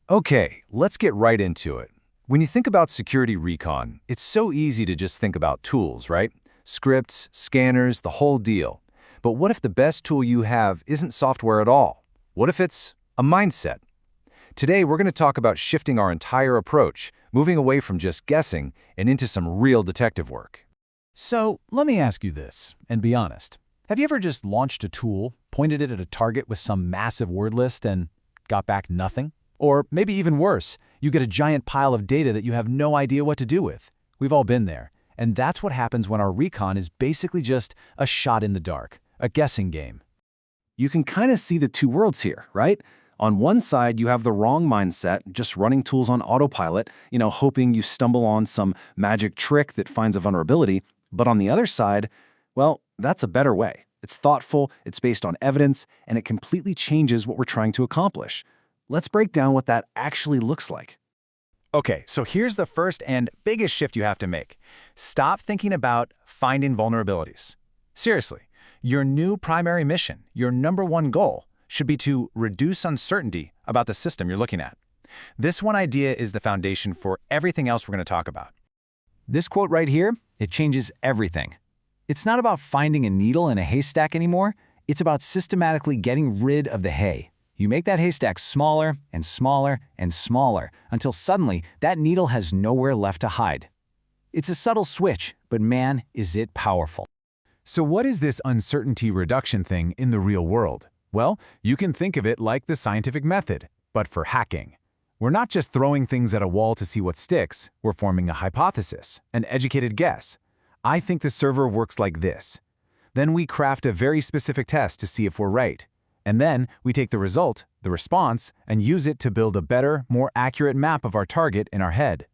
Okay, let's get right into it. When you think about security recon, it's so easy to just think about tools, right? Scripts, scanners, the whole deal. But what if the best tool you have isn't software at all? What if it's a mindset? Today, we're going to talk about shifting our entire approach, moving away from just guessing and into some real detective work. So let me ask you this, and be honest. Have you ever just launched a tool, pointed it at a target with some massive word list, and got back nothing? Or maybe even worse, you get a giant pile of data that you have no idea what to do with. We've all been there. And that's what happens when our recon is basically just a shot in the dark, a guessing game. You can kind of see the two worlds here, right? On one side, you have the wrong mindset, just running tools on autopilot, hoping you stumble on some magic trick that finds a vulnerability. But on the other side, well, that's a better way. It's thoughtful, it's based on evidence, and it completely changes what we're trying to accomplish. Let's break down what that actually looks like. Okay, so here's the first and biggest shift you have to make. Stop thinking about finding vulnerabilities. Seriously, your new primary mission, your #1 goal, should be to reduce uncertainty about the system you're looking at. This one idea is the foundation for everything else we're going to talk about. This quote right here, it changes everything. It's not about finding a needle in a haystack anymore. It's about systematically getting rid of the hay. You make that haystack smaller and smaller and smaller until suddenly that needle has nowhere left to hide. It's a subtle switch, but man, is it powerful. So what is this uncertainty reduction thing in the real world? Well, you can think of it like the scientific method, but for hacking. We're not just throwing things at a wall to see what sticks, we're forming a hypothesis, an educated guess. I think the server works like this. Then we craft a very specific test to see if we're right. And then we take the result, the response, and use it to build a better, more accurate map of our target in our head.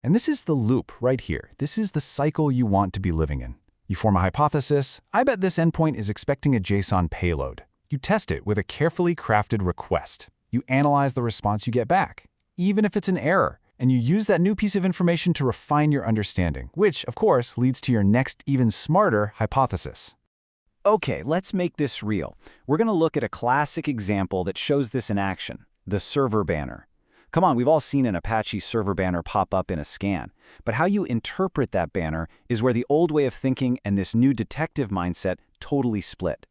And this is the loop right here. This is the cycle you want to be living in. You form a hypothesis. I bet this endpoint is expecting a JSON payload. You test it with a carefully crafted request. You analyze the response you get back, even if it's an error, and you use that new piece of information to refine your understanding, which, of course, leads to your next, even smarter hypothesis. Okay, let's make this real. We're going to look at a classic example that shows this in action, the server banner. Come on, we've all seen an Apache server banner pop up in a scan. But how you interpret that banner is where the old way of thinking and this new detective mindset totally split.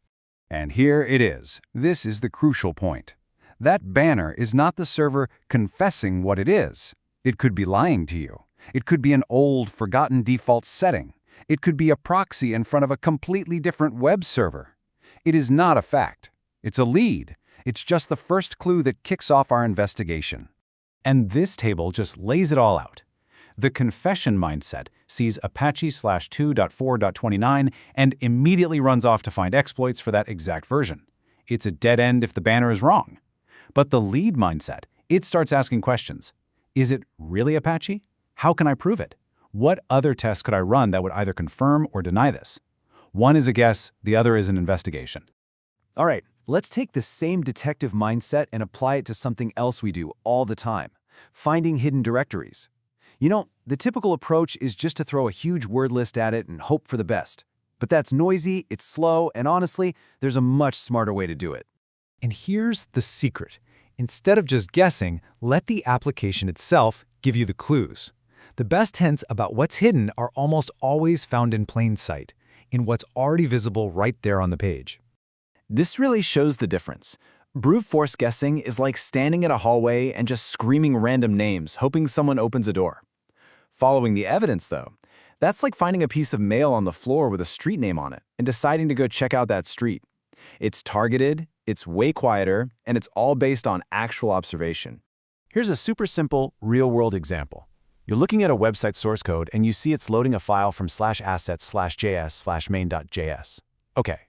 And here it is. This is the crucial point. That banner is not the server confessing what it is. It could be lying to you. It could be an old, forgotten default setting. It could be a proxy in front of a completely different web server. It is not a fact. It's a lead. It's just the first clue that kicks off our investigation. And this table just lays it all out. The confession mindset sees Apache/2.4.29 and immediately runs off to find exploits for that exact version. It's a dead end if the banner is wrong. But the lead mindset, it starts asking questions. Is it really Apache? How can I prove it? What other tests could I run that would either confirm or deny this? One is a guess, the other is an investigation. All right, let's take the same detective mindset and apply it to something else we do all the time, finding hidden directories. The typical approach is just to throw a huge word list at it and hope for the best. But that's noisy, it's slow, and honestly, there's a much smarter way to do it. And here's the secret. Instead of just guessing, let the application itself give you the clues. The best hints about what's hidden are almost always found in plain sight, in what's already visible right there on the page. This really shows the difference. Brute force guessing is like standing in a hallway and just screaming random names, hoping someone opens a door. Following the evidence, though, that's like finding a piece of mail on the floor with a street name on it and deciding to go check out that street. It's targeted, it's way quieter, and it's all based on actual observation. Here's a super simple, real-world example. You're looking at a website source code and you see it's loading a file from /assets/js/main.js. Okay,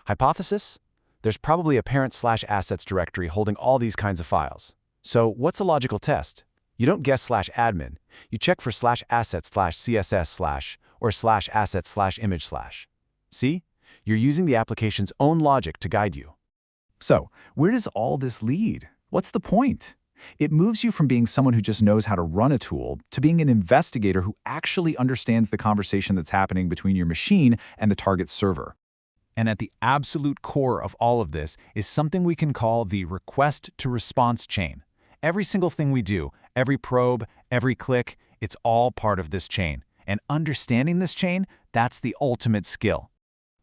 hypothesis? There's probably a parent /assets directory holding all these kinds of files. So what's a logical test? You don't guess /admin. You check for /assets/css/ or /assets/image/. See? You're using the application's own logic to guide you. So, where does all this lead? What's the point? It moves you from being someone who just knows how to run a tool to being an investigator who actually understands the conversation that's happening between your machine and the target server. And at the absolute core of all of this is something we can call the request-to-response chain. Every single thing we do, every probe, every click, it's all part of this chain. And understanding this chain, that's the ultimate skill.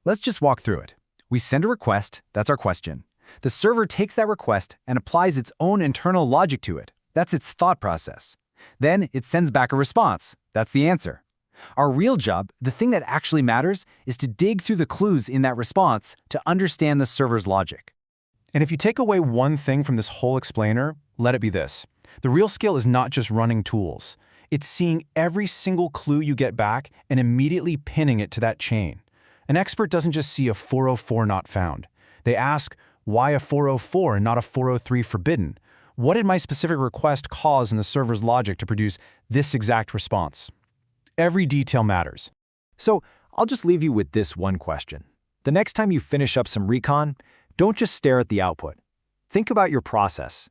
Let's just walk through it. We send a request, that's our question. The server takes that request and applies its own internal logic to it. That's its thought process. Then it sends back a response. That's the answer. Our real job, the thing that actually matters, is to dig through the clues in that response to understand the server's logic. And if you take away one thing from this whole explainer, let it be this. The real skill is not just running tools. It's seeing every single clue you get back and immediately pinning it to that chain. An expert doesn't just see a 404 not found. They ask, why a 404 and not a 403 forbidden? What did my specific request cause in the server's logic to produce this exact response? Every detail matters. So I'll just leave you with this one question. The next time you finish up some recon, don't just stare at the output. Think about your process.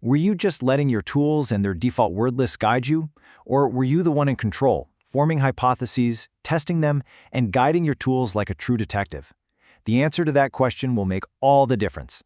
Were you just letting your tools and their default word list guide you? Or were you the one in control, forming hypotheses, testing them, and guiding your tools like a true detective? The answer to that question will make all the difference.